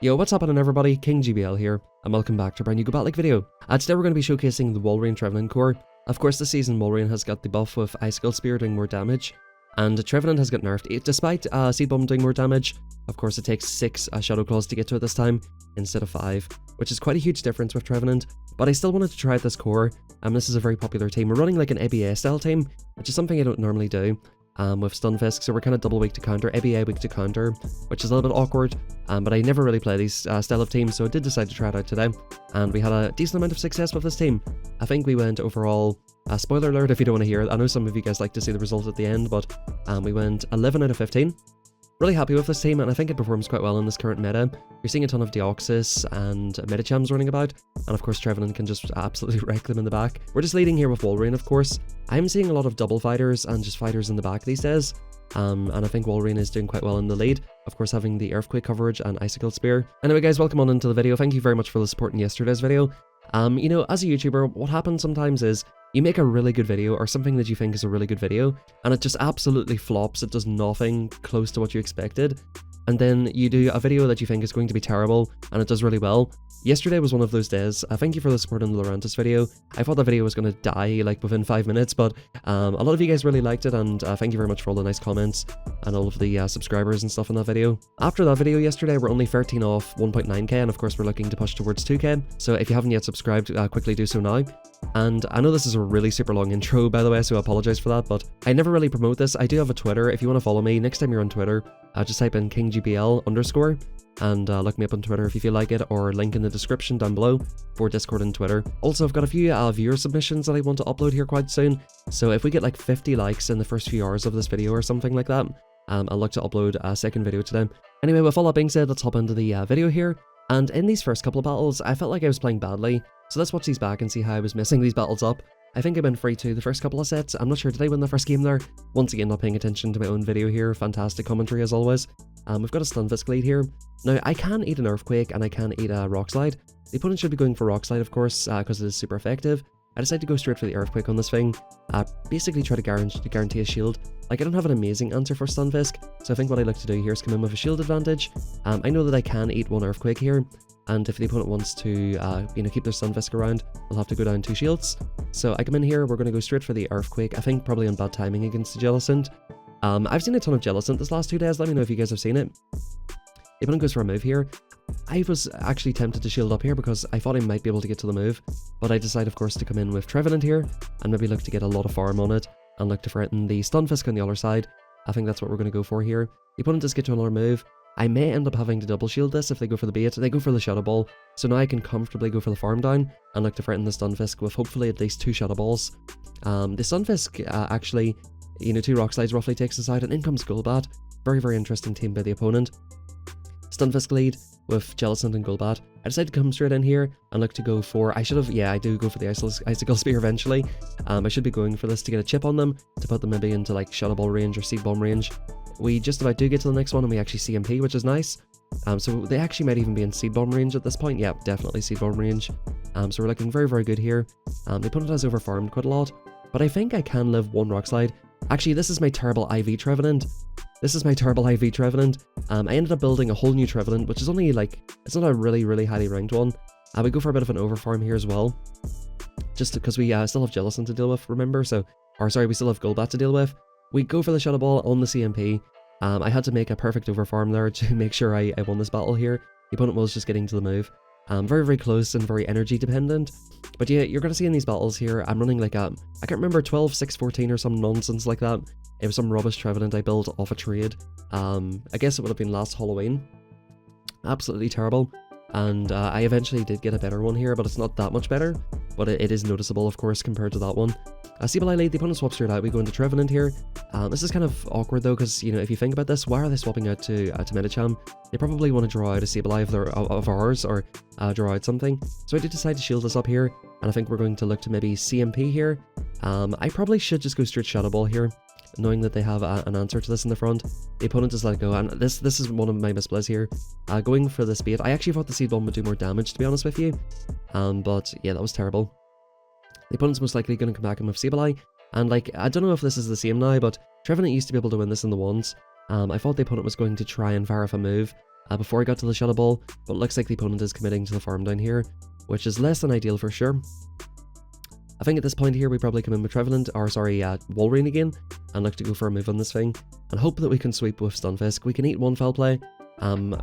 Yo, what's happening everybody? King GBL here, and welcome back to a brand new Go Bat Like video. Today we're going to be showcasing the Walrein Trevenant core. Of course, this season Walrein has got the buff with Icicle Spear doing more damage, and Trevenant has got nerfed. Despite Seed Bomb doing more damage, of course it takes 6 Shadow Claws to get to it this time, instead of 5, which is quite a huge difference with Trevenant, but I still wanted to try out this core. This is a very popular team. We're running like an ABA style team, which is something I don't normally do. With Stunfisk, so we're kind of double weak to counter, ABA weak to counter, which is a little bit awkward, but I never really play these style of teams, so I did decide to try it out today, and we had a decent amount of success with this team. I think we went overall, spoiler alert if you don't want to hear it, I know some of you guys like to see the result at the end, but we went 11 out of 15. Really happy with this team, and I think it performs quite well in this current meta. You're seeing a ton of Deoxys and Medichams running about, and of course Trevenant can just absolutely wreck them in the back. We're just leading here with Walrein, of course. I'm seeing a lot of double fighters and just fighters in the back these days, and I think Walrein is doing quite well in the lead, of course having the Earthquake coverage and Icicle Spear. Anyway guys, welcome on into the video. Thank you very much for the support in yesterday's video. You know, as a YouTuber, what happens sometimes is you make a really good video, or something that you think is a really good video, and it just absolutely flops. It does nothing close to what you expected. And then you do a video that you think is going to be terrible, and it does really well. Yesterday was one of those days. Thank you for the support on the Lurantis video. I thought the video was going to die like within 5 minutes, but a lot of you guys really liked it, and thank you very much for all the nice comments and all of the subscribers and stuff in that video. After that video yesterday, we're only 13 off 1.9k, and of course we're looking to push towards 2k, so if you haven't yet subscribed, quickly do so now. And I know this is a really super long intro, by the way, so I apologize for that, but I never really promote this. I do have a Twitter. If you want to follow me, next time you're on Twitter, just type in KingGBL_, and look me up on Twitter if you feel like it, or link in the description down below for Discord and Twitter. Also, I've got a few viewer submissions that I want to upload here quite soon, so if we get like 50 likes in the first few hours of this video or something like that, I'll look to upload a second video today. Anyway, with all that being said, let's hop into the video here. And in these first couple of battles, I felt like I was playing badly, so let's watch these back and see how I was messing these battles up. I think I went 3-2 the first couple of sets. I'm not sure, did I win the first game there? Once again, not paying attention to my own video here. Fantastic commentary as always. We've got a Stunfisk lead here. Now, I can eat an Earthquake and I can eat a Rock Slide. The opponent should be going for Rock Slide, of course, because it is super effective. I decided to go straight for the Earthquake on this thing. Basically try to guarantee a shield. Like, I don't have an amazing answer for Stunfisk, so I think what I like to do here is come in with a shield advantage. I know that I can eat one Earthquake here, and if the opponent wants to, you know, keep their Stunfisk around, they'll have to go down 2 shields. So I come in here, we're going to go straight for the Earthquake. I think probably on bad timing against the Jellicent. I've seen a ton of Jellicent this last 2 days, let me know if you guys have seen it. The opponent goes for a move here. I was actually tempted to shield up here because I thought I might be able to get to the move, but I decided of course to come in with Trevenant here, and maybe look to get a lot of farm on it, and look to threaten the Stunfisk on the other side. I think that's what we're going to go for here. The opponent does get to another move. I may end up having to double shield this if they go for the bait. They go for the Shadow Ball, so now I can comfortably go for the farm down and look to threaten the Stunfisk with hopefully at least 2 Shadow Balls. The Stunfisk actually, you know, 2 Rock Slides roughly takes us out, and in comes Golbat. Very, very interesting team by the opponent. Stunfisk lead with Jellicent and Golbat. I decided to come straight in here and look to go for, I do go for the Icicle Spear eventually. I should be going for this to get a chip on them, to put them maybe into like Shadow Ball range or Seed Bomb range. We just about do get to the next one, and we actually CMP, which is nice. So they actually might even be in Seed Bomb range at this point. Yeah, definitely Seed Bomb range. So we're looking very, very good here. The opponent has overfarmed quite a lot, but I think I can live 1 Rock Slide. Actually, this is my terrible IV Trevenant. This is my terrible IV Trevenant. I ended up building a whole new Trevenant, which is only like, it's not a really, really highly ranked one. We go for a bit of an overfarm here as well, just because we still have Jellicent to deal with, remember? So, or sorry, we still have Golbat to deal with. We go for the Shadow Ball on the CMP. I had to make a perfect overfarm there to make sure I won this battle here. The opponent was just getting to the move. Very, very close and very energy dependent. But yeah, you're going to see in these battles here, I'm running like a, I can't remember, 12, 6, 14 or some nonsense like that. It was some rubbish Trevenant I built off a trade. I guess it would have been last Halloween. Absolutely terrible. And I eventually did get a better one here, but it's not that much better. But it is noticeable, of course, compared to that one. Sableye lead, the opponent swaps straight out, we go into Trevenant here. This is kind of awkward though, because, you know, if you think about this, why are they swapping out to Medicham? They probably want to draw out a Sableye of ours, or draw out something. So I did decide to shield this up here, and I think we're going to look to maybe CMP here. I probably should just go straight Shadow Ball here, knowing that they have an answer to this in the front. The opponent just let it go, and this is one of my misplays here. Going for this bait, I actually thought the Seed Bomb would do more damage, to be honest with you. But yeah, that was terrible. The opponent's most likely going to come back in with Sableye, and like, I don't know if this is the same now, but Trevenant used to be able to win this in the ones. I thought the opponent was going to try and fire off a move, before I got to the Shadow Ball, but it looks like the opponent is committing to the farm down here, which is less than ideal for sure. I think at this point here we probably come in with Trevenant, or sorry, Walrein again, and look to go for a move on this thing, and hope that we can sweep with Stunfisk. We can eat one foul play.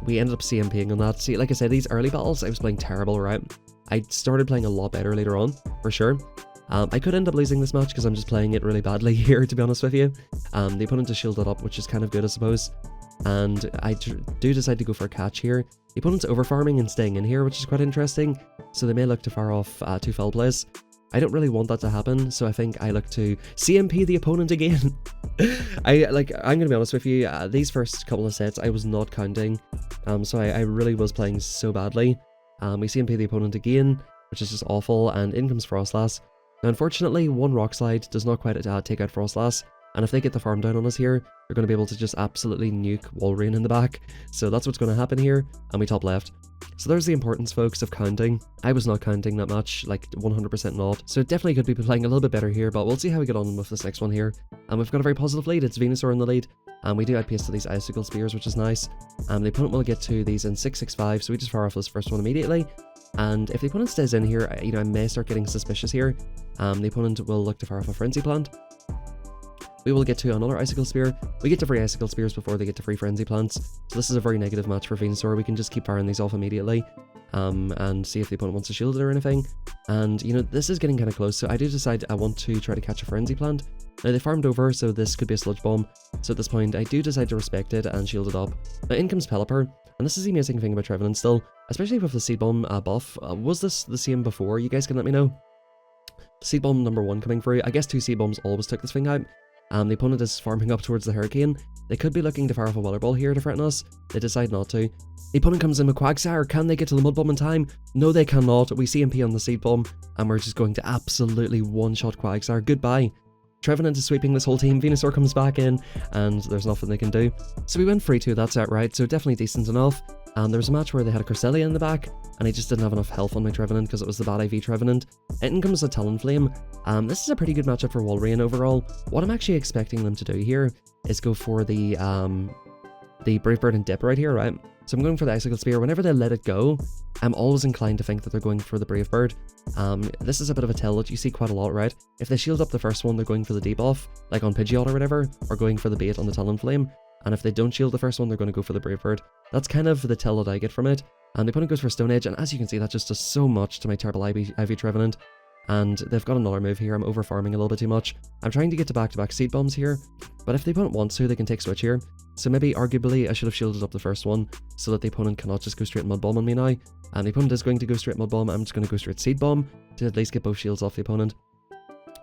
We ended up CMPing on that. See, like I said, these early battles I was playing terrible, right? I started playing a lot better later on, for sure. I could end up losing this match because I'm just playing it really badly here, to be honest with you. The opponent is shielded up, which is kind of good, I suppose. And I do decide to go for a catch here. The opponent's over-farming and staying in here, which is quite interesting. So they may look to fire off 2 foul plays. I don't really want that to happen, so I think I look to CMP the opponent again. I'm gonna be honest with you, these first couple of sets I was not counting, so I really was playing so badly. We CMP the opponent again, which is just awful, and in comes Frostlass. Now unfortunately, one Rock Slide does not quite take out Frostlass, and if they get the farm down on us here, they're going to be able to just absolutely nuke Walrein in the back. So that's what's going to happen here, and we top left. So there's the importance, folks, of counting. I was not counting that much, like 100% not. So definitely could be playing a little bit better here, but we'll see how we get on with this next one here. And we've got a very positive lead. It's Venusaur in the lead. And we do outpace to these Icicle Spears, which is nice. The opponent will get to these in 6-6-5, so we just fire off this first one immediately. And if the opponent stays in here, I may start getting suspicious here. The opponent will look to fire off a Frenzy Plant. We will get to another Icicle Spear. We get to free Icicle Spears before they get to free Frenzy Plants. So this is a very negative match for Venusaur. We can just keep firing these off immediately. And see if the opponent wants to shield it or anything. And, you know, this is getting kind of close, so I do decide I want to try to catch a Frenzy Plant. Now, they farmed over, so this could be a Sludge Bomb. So at this point, I do decide to respect it and shield it up. Now, in comes Pelipper. And this is the amazing thing about Trevenant still, especially with the Seed Bomb buff. Was this the same before? You guys can let me know. Seed Bomb number 1 coming through. I guess 2 Seed Bombs always took this thing out. The opponent is farming up towards the Hurricane. They could be looking to fire off a Water Ball here to threaten us. They decide not to. The opponent comes in with Quagsire. Can they get to the Mud Bomb in time? No, they cannot. We CMP on the Seed Bomb, and we're just going to absolutely one-shot Quagsire. Goodbye. Trevenant is sweeping this whole team. Venusaur comes back in, and there's nothing they can do. So we went 3-2 that set, right? So definitely decent enough. There was a match where they had a Cresselia in the back, and I just didn't have enough health on my Trevenant because it was the bad IV Trevenant. In comes a Talonflame. This is a pretty good matchup for Walrein overall. What I'm actually expecting them to do here is go for the Brave Bird and Dip right here, right? So I'm going for the Icicle Spear. Whenever they let it go, I'm always inclined to think that they're going for the Brave Bird. This is a bit of a tell that you see quite a lot, right? If they shield up the first one, they're going for the debuff, like on Pidgeot or whatever, or going for the bait on the Talonflame. And if they don't shield the first one, they're going to go for the Brave Bird. That's kind of the tell that I get from it. And the opponent goes for Stone Edge, and as you can see, that just does so much to my terrible IV Trevenant. And they've got another move here. I'm over farming a little bit too much. I'm trying to get to back-to-back Seed Bombs here, but if the opponent wants to, they can take Switch here. So maybe, arguably, I should have shielded up the first one, so that the opponent cannot just go straight Mud Bomb on me now. And the opponent is going to go straight Mud Bomb. I'm just going to go straight Seed Bomb, to at least get both shields off the opponent.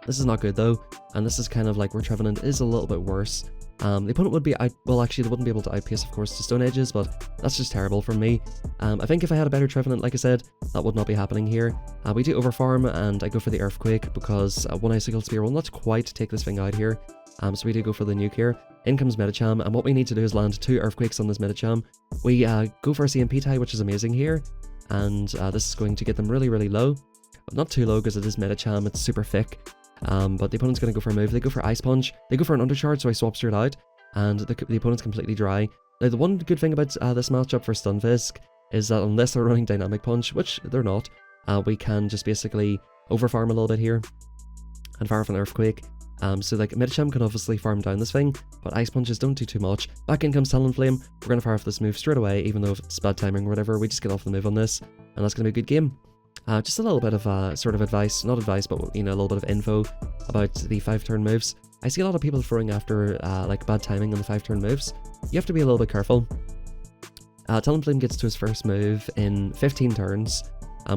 This is not good though, and this is kind of like where Trevenant is a little bit worse. The opponent would be, well actually they wouldn't be able to outpace of course to Stone Edges, but that's just terrible from me. I think if I had a better Trevenant, like I said, that would not be happening here. We do overfarm, and I go for the Earthquake because one Icicle Spear will not quite take this thing out here. So we do go for the nuke here. In comes Medicham, and what we need to do is land 2 Earthquakes on this Medicham. We go for a CMP tie, which is amazing here, and this is going to get them really, really low. But not too low because it is Medicham, it's super thick. But the opponent's going to go for a move. They go for Ice Punch. They go for an Undercharge, so I swap straight out. And the opponent's completely dry. Now, the one good thing about this matchup for Stunfisk is that unless they're running Dynamic Punch, which they're not, we can just basically overfarm a little bit here and fire off an Earthquake. So like Medicham can obviously farm down this thing, but Ice Punches don't do too much. Back in comes Talonflame. We're going to fire off this move straight away, even though if it's bad timing or whatever, we just get off the move on this, and that's going to be a good game. Just a little bit of sort of advice, not advice, but you know, a little bit of info about the 5-turn moves. I see a lot of people throwing after like bad timing on the 5-turn moves. You have to be a little bit careful. Talonflame gets to his first move in 15 turns,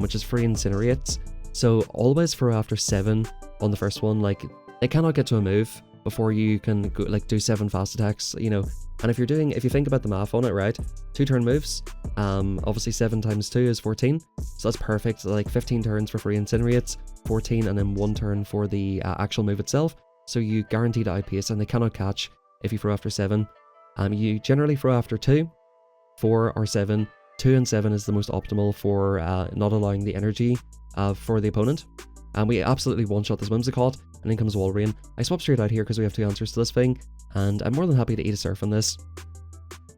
which is free Incinerate. So always throw after 7 on the first one. Like they cannot get to a move before you can go, like do 7 fast attacks, you know. And if you think about the math on it, right, 2-turn moves, obviously 7 times 2 is 14, so that's perfect. Like 15 turns for free Incinerates, 14, and then 1 turn for the actual move itself, so you guarantee to outpace, and they cannot catch if you throw after 7. You generally throw after 2, 4, or 7. 2 and 7 is the most optimal for not allowing the energy for the opponent. And we absolutely one-shot this Whimsicott, and in comes Walrein. I swap straight out here because we have 2 answers to this thing, and I'm more than happy to eat a Surf on this.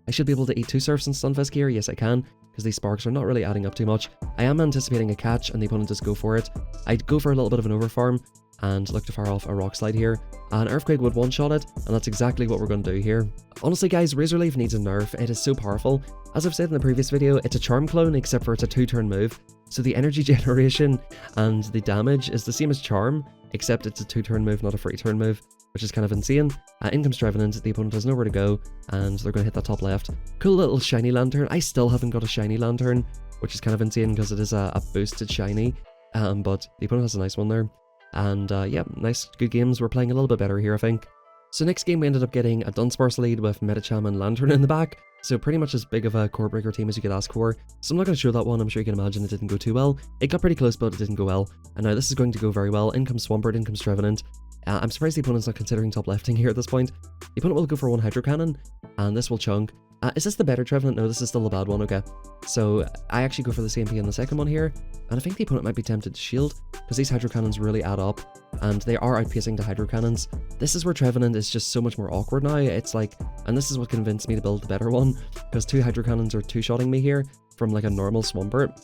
I should be able to eat 2 Surfs and Stunfisk here. Yes, I can, because these sparks are not really adding up too much. I am anticipating a catch, and the opponent does go for it. I'd go for a little bit of an overfarm and look to fire off a Rock Slide here. An Earthquake would one-shot it, and that's exactly what we're going to do here. Honestly guys, Razor Leaf needs a nerf. It is so powerful. As I've said in the previous video, it's a Charm clone, except for it's a 2-turn move. So the energy generation and the damage is the same as Charm, except it's a 2-turn move, not a 3-turn move, which is kind of insane. In comes Trevenant, the opponent has nowhere to go, and they're going to hit that top left. Cool little shiny Lantern. I still haven't got a shiny Lantern, which is kind of insane because it is a boosted shiny, but the opponent has a nice one there. And yeah, nice, good games. We're playing a little bit better here, I think. So next game we ended up getting a Dunsparce lead with Medicham and Lantern in the back. So pretty much as big of a core breaker team as you could ask for. So I'm not going to show that one, I'm sure you can imagine it didn't go too well. It got pretty close, but it didn't go well. And now this is going to go very well. In comes Swampert, in comes Trevenant. I'm surprised the opponent's not considering top lefting here at this point. The opponent will go for one Hydro Cannon, and this will chunk. Is this the better Trevenant? No, this is still the bad one, okay. So I actually go for the CMP in the second one here, and I think the opponent might be tempted to shield, because these Hydro Cannons really add up, and they are outpacing the Hydro Cannons. This is where Trevenant is just so much more awkward now. It's like, and this is what convinced me to build the better one, because 2 Hydro Cannons are 2-shotting me here from like a normal Swampert.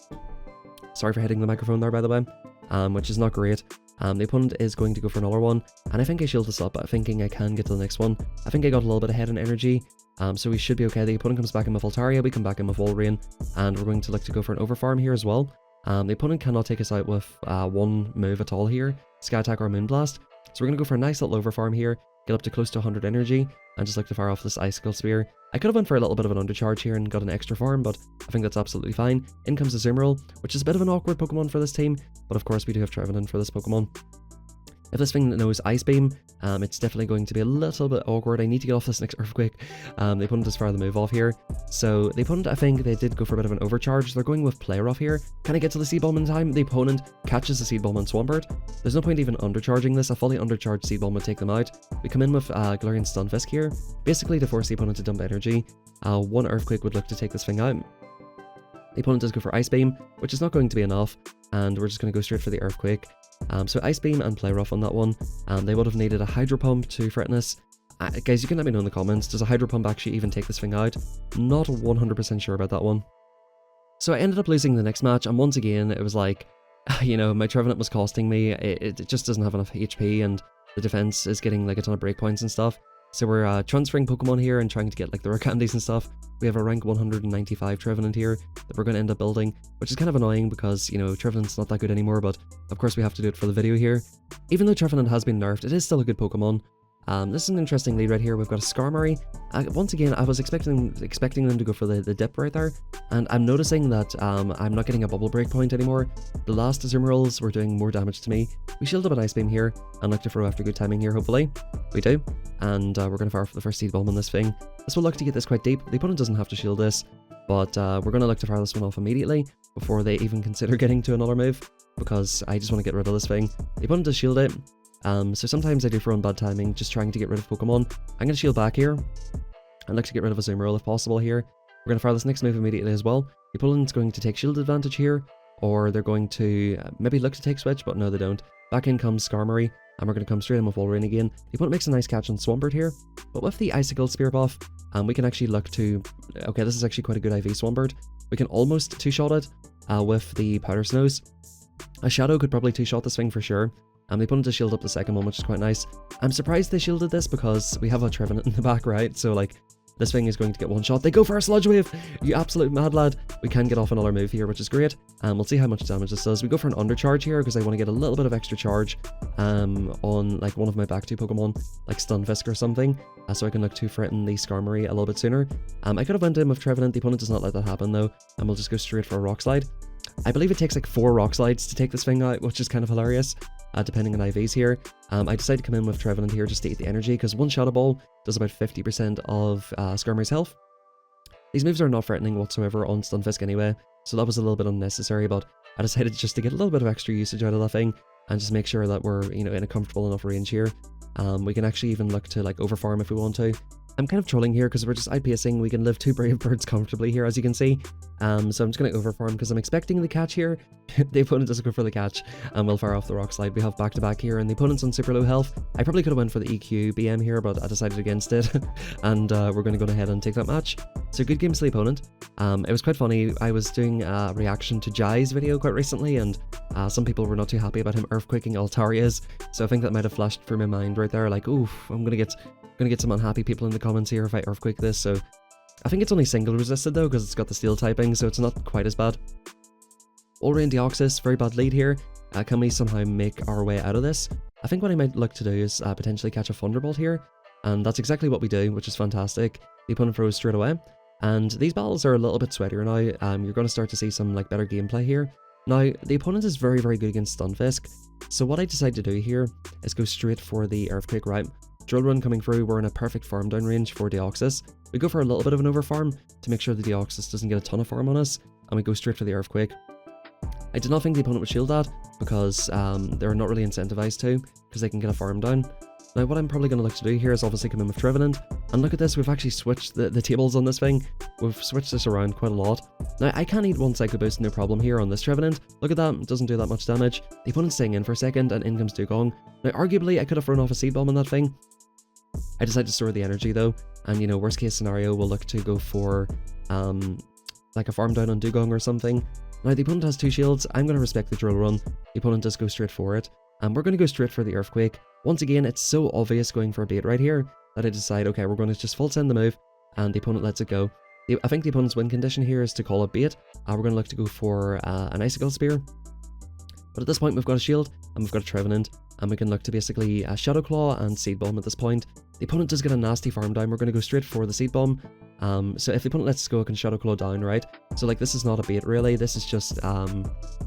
Sorry for hitting the microphone there, by the way, which is not great. The opponent is going to go for another one, and I think I shield this up, thinking I can get to the next one. I think I got a little bit ahead in energy, so we should be okay. The opponent comes back in with Altaria, we come back in with Volrain, and we're going to look to go for an overfarm here as well. The opponent cannot take us out with one move at all here, Sky Attack or Moonblast, so we're going to go for a nice little overfarm here, get up to close to 100 energy, and just look to fire off this Icicle Spear. I could have went for a little bit of an undercharge here and got an extra farm, but I think that's absolutely fine. In comes the Azumarill, which is a bit of an awkward Pokemon for this team, but of course we do have Trevenant for this Pokemon. If this thing knows Ice Beam, it's definitely going to be a little bit awkward. I need to get off this next Earthquake. The opponent does fire the move off here. So the opponent, I think they did go for a bit of an overcharge. They're going with Play Rough here. Can I get to the Seed Bomb in time? The opponent catches the Seed Bomb on Swampert. There's no point even undercharging this. A fully undercharged Seed Bomb would take them out. We come in with Galarian Stunfisk here, basically to force the opponent to dump energy. One Earthquake would look to take this thing out. The opponent does go for Ice Beam, which is not going to be enough, and we're just going to go straight for the Earthquake. So Ice Beam and Play Rough on that one. They would have needed a Hydro Pump to threaten us. Guys, you can let me know in the comments, does a Hydro Pump actually even take this thing out? Not 100% sure about that one. So I ended up losing the next match, and once again, it was like, you know, my Trevenant was costing me. It just doesn't have enough HP, and the defense is getting like a ton of breakpoints and stuff. So we're transferring Pokemon here and trying to get like the rare candies and stuff. We have a rank 195 Trevenant here that we're going to end up building, which is kind of annoying because, you know, Trevenant's not that good anymore, but of course we have to do it for the video here. Even though Trevenant has been nerfed, it is still a good Pokemon. This is an interesting lead right here. We've got a Skarmory. Once again, I was expecting them to go for the dip right there, and I'm noticing that I'm not getting a bubble break point anymore. The last Azumarils were doing more damage to me. We shield up an Ice Beam here, and look to throw after good timing here, hopefully. We do, and we're going to fire for the first Seed Bomb on this thing. This will look to get this quite deep. The opponent doesn't have to shield this, but we're going to look to fire this one off immediately before they even consider getting to another move, because I just want to get rid of this thing. The opponent does shield it. So sometimes I do throw in bad timing, just trying to get rid of Pokemon. I'm going to shield back here. I'd like to get rid of a Azumarill if possible here. We're going to fire this next move immediately as well. The opponent's going to take shield advantage here, or they're going to maybe look to take switch, but no they don't. Back in comes Skarmory, and we're going to come straight in with Volrain again. The opponent makes a nice catch on Swampert here, but with the Icicle Spear buff, we can actually look to... Okay, this is actually quite a good IV Swampert. We can almost two-shot it with the Powder Snows. A Shadow could probably two-shot this thing for sure. The opponent does shield up the second one, which is quite nice. I'm surprised they shielded this because we have a Trevenant in the back, right? So, like, this thing is going to get one shot. They go for a Sludge Wave! You absolute mad lad. We can get off another move here, which is great. We'll see how much damage this does. We go for an undercharge here because I want to get a little bit of extra charge on, like, one of my back two Pokemon, like Stunfisk or something, so I can look to threaten the Skarmory a little bit sooner. I could have went in with Trevenant. The opponent does not let that happen, though, and we'll just go straight for a Rock Slide. I believe it takes like 4 Rock Slides to take this thing out, which is kind of hilarious, depending on IVs here. I decided to come in with Trevenant here just to eat the energy, because one Shadow Ball does about 50% of Skarmory's health. These moves are not threatening whatsoever on Stunfisk anyway, so that was a little bit unnecessary, but I decided just to get a little bit of extra usage out of that thing, and just make sure that we're, you know, in a comfortable enough range here. We can actually even look to like overfarm if we want to. I'm kind of trolling here because we're just outpacing. We can live 2 brave birds comfortably here, as you can see. So I'm just going to overfarm because I'm expecting the catch here. The opponent doesn't go for the catch, and we'll fire off the rock slide. We have back-to-back here, and the opponent's on super low health. I probably could have went for the EQ BM here, but I decided against it, and we're going to go ahead and take that match. So good game to the opponent. It was quite funny. I was doing a reaction to Jai's video quite recently, and some people were not too happy about him earthquaking Altarias, so I think that might have flashed through my mind right there, like, oof, I'm gonna get some unhappy people in the comments here if I earthquake this. So I think it's only single resisted though, because it's got the steel typing, so it's not quite as bad. Wallrain Deoxys, very bad lead here. Can we somehow make our way out of this? I think what I might look to do is potentially catch a Thunderbolt here, and that's exactly what we do, which is fantastic. The opponent froze straight away, and these battles are a little bit sweatier now. You're going to start to see some like better gameplay here. Now, the opponent is very, very good against Stunfisk, so what I decide to do here is go straight for the Earthquake, right? Drill Run coming through, we're in a perfect farm down range for Deoxys. We go for a little bit of an overfarm to make sure the Deoxys doesn't get a ton of farm on us, and we go straight for the Earthquake. I did not think the opponent would shield that, because they're not really incentivized to, because they can get a farm down. Now what I'm probably going to look to do here is obviously come in with Trevenant, and look at this, we've actually switched the tables on this thing. We've switched this around quite a lot. Now I can eat 1 Psycho Boost no problem here on this Trevenant. Look at that, it doesn't do that much damage. The opponent's staying in for a second, and in comes Dugong. Now arguably I could have thrown off a Seed Bomb on that thing. I decided to store the energy though, and you know, worst case scenario we'll look to go for like a farm down on Dugong or something. Now the opponent has 2 shields, I'm going to respect the Drill Run. The opponent does go straight for it, and we're going to go straight for the Earthquake. Once again, it's so obvious going for a bait right here that I decide, okay, we're going to just full send the move, and the opponent lets it go. I think the opponent's win condition here is to call it bait. We're going to look to go for an Icicle Spear. But at this point we've got a shield, and we've got a Trevenant, and we can look to basically Shadow Claw and Seed Bomb at this point. The opponent does get a nasty farm down, we're going to go straight for the Seed Bomb. So if the opponent lets us go, it can Shadow Claw down, right? So like this is not a bait really, this is just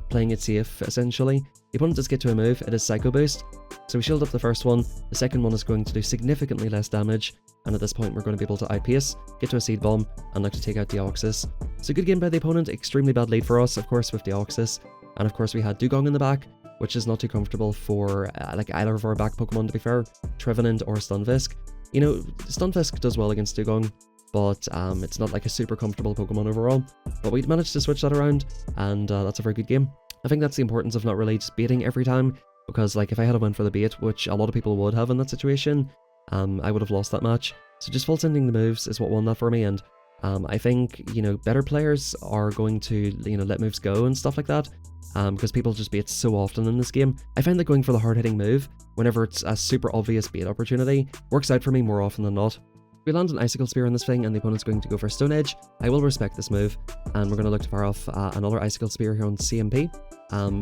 playing it safe essentially. The opponent does get to a move, it is Psycho Boost. So we shield up the first one, the second one is going to do significantly less damage, and at this point we're going to be able to outpace, get to a Seed Bomb, and look to take out Deoxys. So good game by the opponent, extremely bad lead for us, of course, with Deoxys. And of course we had Dugong in the back, which is not too comfortable for like either of our back Pokemon, to be fair, Trevenant or Stunfisk. You know, Stunfisk does well against Dugong, but it's not like a super comfortable Pokemon overall. But we managed to switch that around, and that's a very good game. I think that's the importance of not really just baiting every time, because like if I had went for the bait, which a lot of people would have in that situation, I would have lost that match. So just full sending the moves is what won that for me, and I think, you know, better players are going to, you know, let moves go and stuff like that, because people just bait so often in this game. I find that going for the hard-hitting move, whenever it's a super obvious bait opportunity, works out for me more often than not. We land an Icicle Spear on this thing, and the opponent's going to go for Stone Edge. I will respect this move, and we're going to look to fire off another Icicle Spear here on CMP.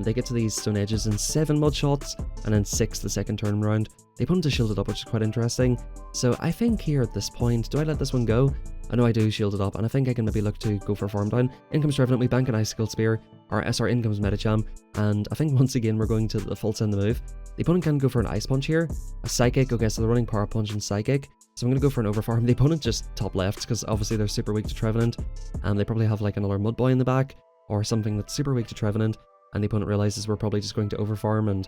They get to these Stone Edges in 7 mud shots, and then 6 the second turn round. The opponent is shielded up, which is quite interesting. So I think here at this point, do I let this one go? I know I do shield it up, and I think I can maybe look to go for a farm down. In comes Trevenant, we bank an Icicle Spear, or SR in comes Medicham, and I think once again we're going to the full send the move. The opponent can go for an Ice Punch here, a Psychic, okay, so they're running Power Punch and Psychic, so I'm going to go for an overfarm. The opponent just top left, because obviously they're super weak to Trevenant, and they probably have like another Mud Boy in the back, or something that's super weak to Trevenant, and the opponent realizes we're probably just going to overfarm and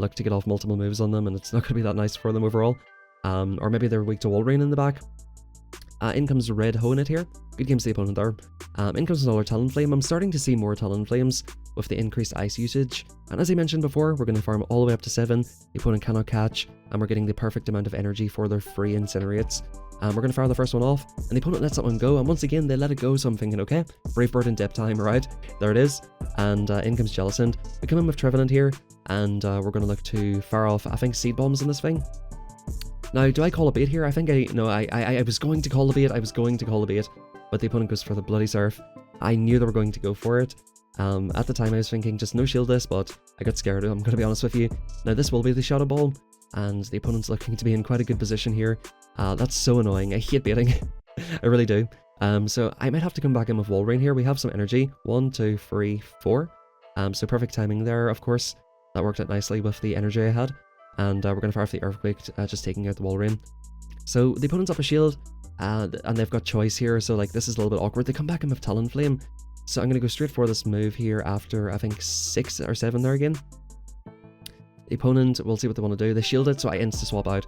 look to get off multiple moves on them, and it's not going to be that nice for them overall. Or maybe they're weak to Wallrain in the back. In comes Red Honeit here. Good game to the opponent there. In comes another Talonflame. I'm starting to see more Talonflames with the increased ice usage. And as I mentioned before, we're going to farm all the way up to 7. The opponent cannot catch, and we're getting the perfect amount of energy for their free Incinerates. We're going to fire the first one off, and the opponent lets that one go, and once again, they let it go, so I'm thinking, okay, Brave Bird in depth time, right? There it is. And in comes Jellicent. We come in with Trevenant here, and we're going to look to fire off, I think, Seed Bombs in this thing. Now, do I call a bait here? I think I was going to call a bait, but the opponent goes for the Bloody Surf. I knew they were going to go for it. At the time I was thinking just no shield this, but I got scared, I'm going to be honest with you. Now this will be the Shadow Ball, and the opponent's looking to be in quite a good position here. That's so annoying, I hate baiting, I really do. So I might have to come back in with Wallrain here. We have some energy, 1, 2, 3, 4. So perfect timing there, of course. That worked out nicely with the energy I had. And we're going to fire off the Earthquake, just taking out the Wallrain. So the opponent's up a shield, and they've got choice here, so like this is a little bit awkward. They come back in with Talonflame, so I'm going to go straight for this move here after, I think, 6 or 7 there again. The opponent, we'll see what they want to do. They shield it, so I insta-swap out.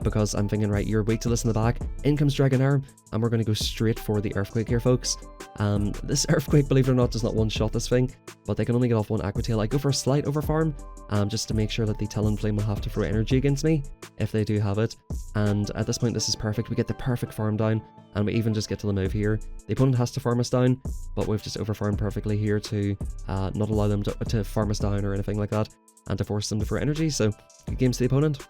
because I'm thinking, right, you're weak to this in the back. In comes Dragonair, and we're going to go straight for the Earthquake here, folks. This Earthquake, believe it or not, does not one-shot this thing, but they can only get off one Aqua Tail. I go for a slight overfarm, just to make sure that the Talonflame will have to throw energy against me, if they do have it. And at this point, this is perfect. We get the perfect farm down, and we even just get to the move here. The opponent has to farm us down, but we've just overfarmed perfectly here to not allow them to farm us down or anything like that, and to force them to throw energy. So good games to the opponent.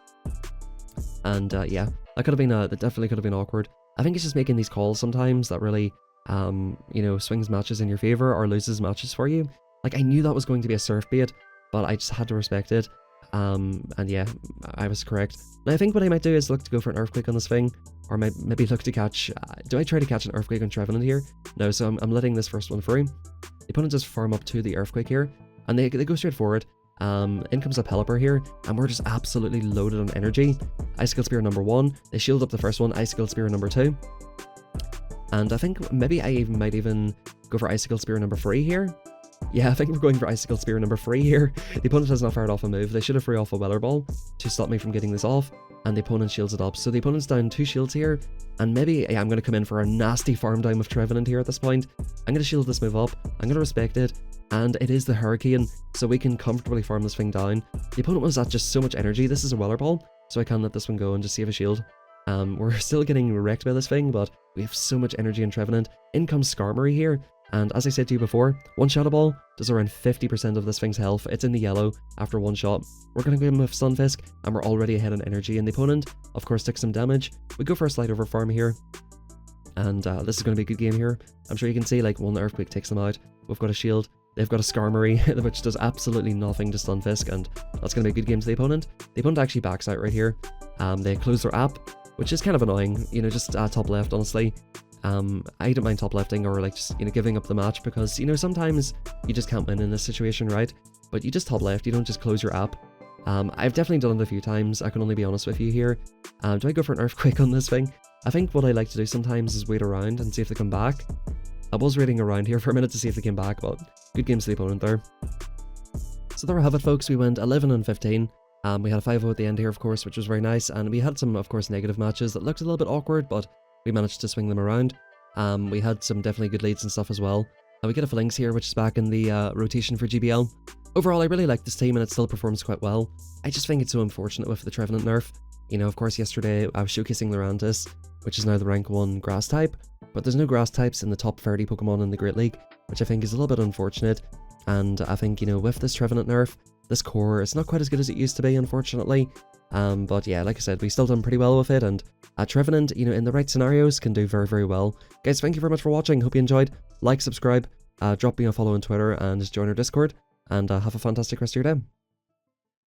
And yeah, that definitely could have been awkward. I think it's just making these calls sometimes that really, you know, swings matches in your favor or loses matches for you. Like, I knew that was going to be a surf bait, but I just had to respect it. And yeah, I was correct. Now I think what I might do is look to go for an Earthquake on this thing, or maybe look to catch, do I try to catch an Earthquake on Trevenant here? No, so I'm letting this first one through. The opponent just farm up to the Earthquake here, and they go straight forward. In comes a Pelipper here, and we're just absolutely loaded on energy. Icicle Spear number 1, they shield up the first one, Icicle Spear number 2. And I think maybe I might even go for Icicle Spear number 3 here. Yeah, I think we're going for Icicle Spear number 3 here. The opponent has not fired off a move. They should have threw off a Weather Ball to stop me from getting this off, and the opponent shields it up. So the opponent's down 2 shields here, and maybe I'm going to come in for a nasty farm down with Trevenant here at this point. I'm going to shield this move up, I'm going to respect it, and it is the Hurricane, so we can comfortably farm this thing down. The opponent was at just so much energy. This is a Weather Ball, so I can let this one go and just save a shield. We're still getting wrecked by this thing, but we have so much energy in Trevenant. In comes Skarmory here, and as I said to you before, one Shadow Ball does around 50% of this thing's health. It's in the yellow after one shot. We're going to go in with Stunfisk, and we're already ahead on energy, and the opponent, of course, took some damage. We go for a slight overfarm here, and this is going to be a good game here. I'm sure you can see, like, one Earthquake takes them out. We've got a shield. They've got a Skarmory, which does absolutely nothing to Stunfisk, and that's going to be a good game to the opponent. The opponent actually backs out right here. They close their app, which is kind of annoying, you know, just top left, honestly. I don't mind top lefting or, like, just, you know, giving up the match, because, you know, sometimes you just can't win in this situation, right? But you just top left, you don't just close your app. I've definitely done it a few times, I can only be honest with you here. Do I go for an Earthquake on this thing? I think what I like to do sometimes is wait around and see if they come back. I was waiting around here for a minute to see if they came back, but good games to the opponent there. So there we have it, folks. We went 11 and 15. We had a 5-0 at the end here, of course, which was very nice, and we had some, of course, negative matches that looked a little bit awkward, but we managed to swing them around. We had some definitely good leads and stuff as well. We get a Phalanx here, which is back in the rotation for GBL. Overall, I really like this team, and it still performs quite well. I just think it's so unfortunate with the Trevenant nerf. You know, of course, yesterday I was showcasing Lurantis, which is now the rank 1 grass type, but there's no grass types in the top 30 Pokemon in the Great League, which I think is a little bit unfortunate. And I think, you know, with this Trevenant nerf, this core is not quite as good as it used to be, unfortunately. But yeah, like I said, we still done pretty well with it, and Trevenant, you know, in the right scenarios, can do very, very well. Guys, thank you very much for watching. Hope you enjoyed. Like, subscribe, drop me a follow on Twitter, and join our Discord, and have a fantastic rest of your day.